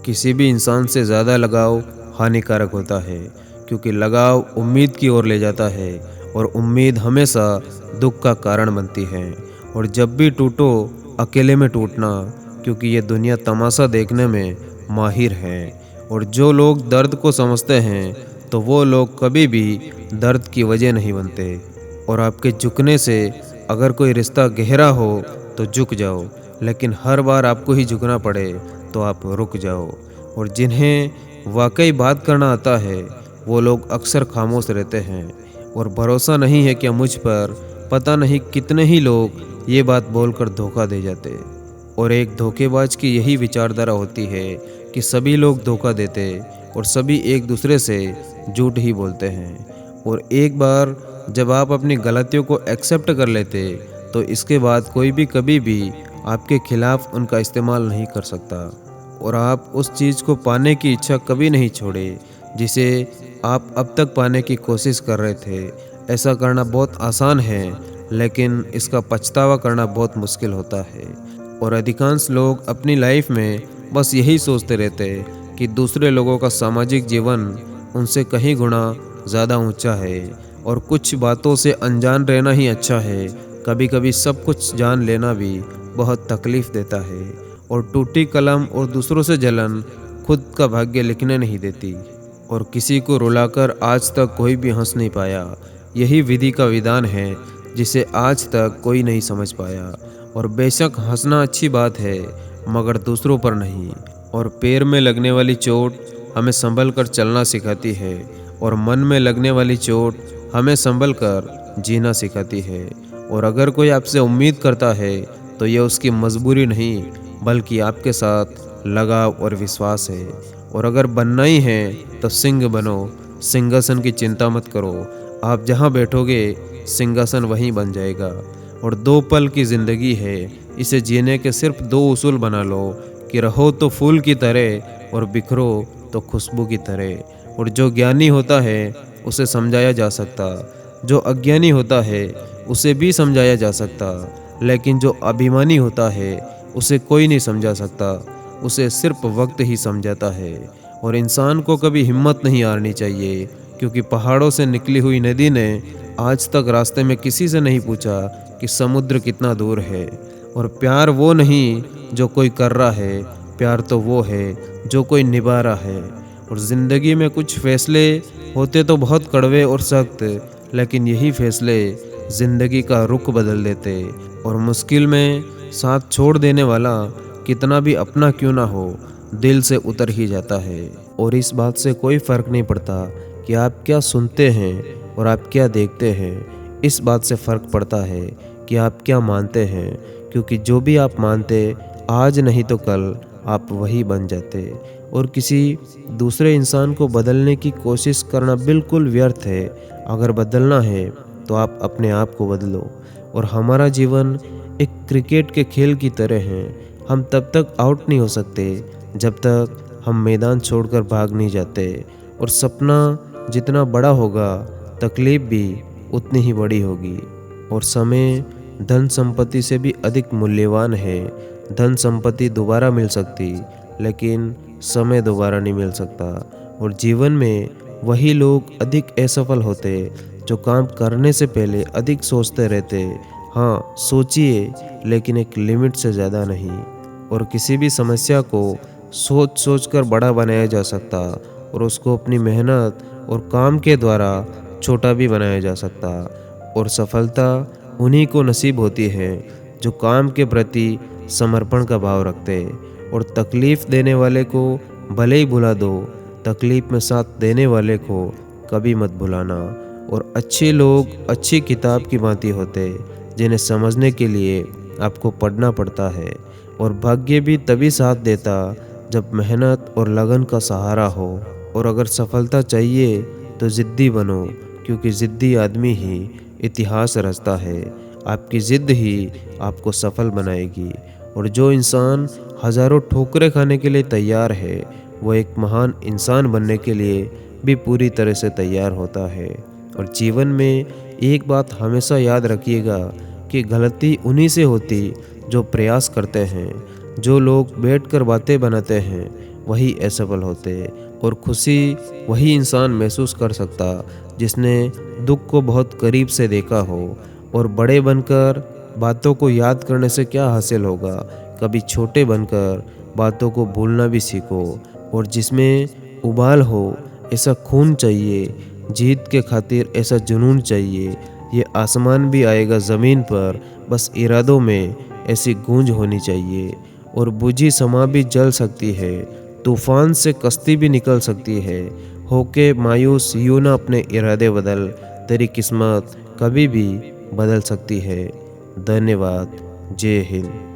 किसी भी इंसान से ज़्यादा लगाव हानिकारक होता है, क्योंकि लगाव उम्मीद की ओर ले जाता है और उम्मीद हमेशा दुख का कारण बनती है। और जब भी टूटो, अकेले में टूटना, क्योंकि ये दुनिया तमाशा देखने में माहिर है। और जो लोग दर्द को समझते हैं, तो वो लोग कभी भी दर्द की वजह नहीं बनते। और आपके झुकने से अगर कोई रिश्ता गहरा हो तो झुक जाओ, लेकिन हर बार आपको ही झुकना पड़े तो आप रुक जाओ। और जिन्हें वाकई बात करना आता है, वो लोग अक्सर खामोश रहते हैं। और भरोसा नहीं है क्या मुझ पर, पता नहीं कितने ही लोग ये बात बोलकर धोखा दे जाते। और एक धोखेबाज की यही विचारधारा होती है कि सभी लोग धोखा देते और सभी एक दूसरे से झूठ ही बोलते हैं। और एक बार जब आप अपनी गलतियों को एक्सेप्ट कर लेते, तो इसके बाद कोई भी कभी भी आपके खिलाफ उनका इस्तेमाल नहीं कर सकता। और आप उस चीज़ को पाने की इच्छा कभी नहीं छोड़े जिसे आप अब तक पाने की कोशिश कर रहे थे। ऐसा करना बहुत आसान है, लेकिन इसका पछतावा करना बहुत मुश्किल होता है। और अधिकांश लोग अपनी लाइफ में बस यही सोचते रहते हैं कि दूसरे लोगों का सामाजिक जीवन उनसे कहीं गुना ज़्यादा ऊंचा है और कुछ बातों से अनजान रहना ही अच्छा है। कभी कभी सब कुछ जान लेना भी बहुत तकलीफ़ देता है। और टूटी कलम और दूसरों से जलन खुद का भाग्य लिखने नहीं देती। और किसी को रुलाकर आज तक कोई भी हंस नहीं पाया। यही विधि का विधान है जिसे आज तक कोई नहीं समझ पाया। और बेशक हंसना अच्छी बात है, मगर दूसरों पर नहीं। और पैर में लगने वाली चोट हमें संभल कर चलना सिखाती है, और मन में लगने वाली चोट हमें संभल कर जीना सिखाती है। और अगर कोई आपसे उम्मीद करता है, तो यह उसकी मजबूरी नहीं, बल्कि आपके साथ लगाव और विश्वास है। और अगर बनना ही है तो सिंह बनो, सिंहासन की चिंता मत करो। आप जहाँ बैठोगे सिंहासन वहीं बन जाएगा। और 2 पल की ज़िंदगी है, इसे जीने के सिर्फ 2 उसूल बना लो कि रहो तो फूल की तरह और बिखरो तो खुशबू की तरह। और जो ज्ञानी होता है उसे समझाया जा सकता, जो अज्ञानी होता है उसे भी समझाया जा सकता, लेकिन जो अभिमानी होता है उसे कोई नहीं समझा सकता, उसे सिर्फ वक्त ही समझाता है। और इंसान को कभी हिम्मत नहीं हारनी चाहिए, क्योंकि पहाड़ों से निकली हुई नदी ने आज तक रास्ते में किसी से नहीं पूछा कि समुद्र कितना दूर है। और प्यार वो नहीं जो कोई कर रहा है, प्यार तो वो है जो कोई निभा रहा है। और ज़िंदगी में कुछ फैसले होते तो बहुत कड़वे और सख्त, लेकिन यही फैसले ज़िंदगी का रुख बदल देते। और मुश्किल में साथ छोड़ देने वाला कितना भी अपना क्यों ना हो, दिल से उतर ही जाता है। और इस बात से कोई फ़र्क नहीं पड़ता कि आप क्या सुनते हैं और आप क्या देखते हैं। इस बात से फ़र्क पड़ता है कि आप क्या मानते हैं, क्योंकि जो भी आप मानते, आज नहीं तो कल आप वही बन जाते। और किसी दूसरे इंसान को बदलने की कोशिश करना बिल्कुल व्यर्थ है। अगर बदलना है तो आप अपने आप को बदलो। और हमारा जीवन एक क्रिकेट के खेल की तरह है। हम तब तक आउट नहीं हो सकते जब तक हम मैदान छोड़कर भाग नहीं जाते। और सपना जितना बड़ा होगा, तकलीफ भी उतनी ही बड़ी होगी। और समय धन संपत्ति से भी अधिक मूल्यवान है। धन संपत्ति दोबारा मिल सकती, लेकिन समय दोबारा नहीं मिल सकता। और जीवन में वही लोग अधिक असफल होते जो काम करने से पहले अधिक सोचते रहते। हाँ, सोचिए, लेकिन एक लिमिट से ज़्यादा नहीं। और किसी भी समस्या को सोच सोच कर बड़ा बनाया जा सकता, और उसको अपनी मेहनत और काम के द्वारा छोटा भी बनाया जा सकता। और सफलता उन्हीं को नसीब होती है जो काम के प्रति समर्पण का भाव रखते। और तकलीफ़ देने वाले को भले ही भुला दो, तकलीफ़ में साथ देने वाले को कभी मत भुलाना। और अच्छे लोग अच्छी किताब की भांति होते, जिन्हें समझने के लिए आपको पढ़ना पड़ता है। और भाग्य भी तभी साथ देता जब मेहनत और लगन का सहारा हो। और अगर सफलता चाहिए तो ज़िद्दी बनो, क्योंकि ज़िद्दी आदमी ही इतिहास रचता है। आपकी ज़िद्द ही आपको सफल बनाएगी। और जो इंसान हज़ारों ठोकरें खाने के लिए तैयार है, वो एक महान इंसान बनने के लिए भी पूरी तरह से तैयार होता है। और जीवन में एक बात हमेशा याद रखिएगा कि गलती उन्हीं से होती जो प्रयास करते हैं। जो लोग बैठकर बातें बनाते हैं वही असफल होते, और खुशी वही इंसान महसूस कर सकता जिसने दुख को बहुत करीब से देखा हो। और बड़े बनकर बातों को याद करने से क्या हासिल होगा, कभी छोटे बनकर बातों को भूलना भी सीखो। और जिसमें उबाल हो ऐसा खून चाहिए, जीत के खातिर ऐसा जुनून चाहिए। ये आसमान भी आएगा ज़मीन पर, बस इरादों में ऐसी गूंज होनी चाहिए। और बुझी समा भी जल सकती है, तूफान से कश्ती भी निकल सकती है। होके मायूस यूं ना अपने इरादे बदल, तेरी किस्मत कभी भी बदल सकती है। धन्यवाद। जय हिंद।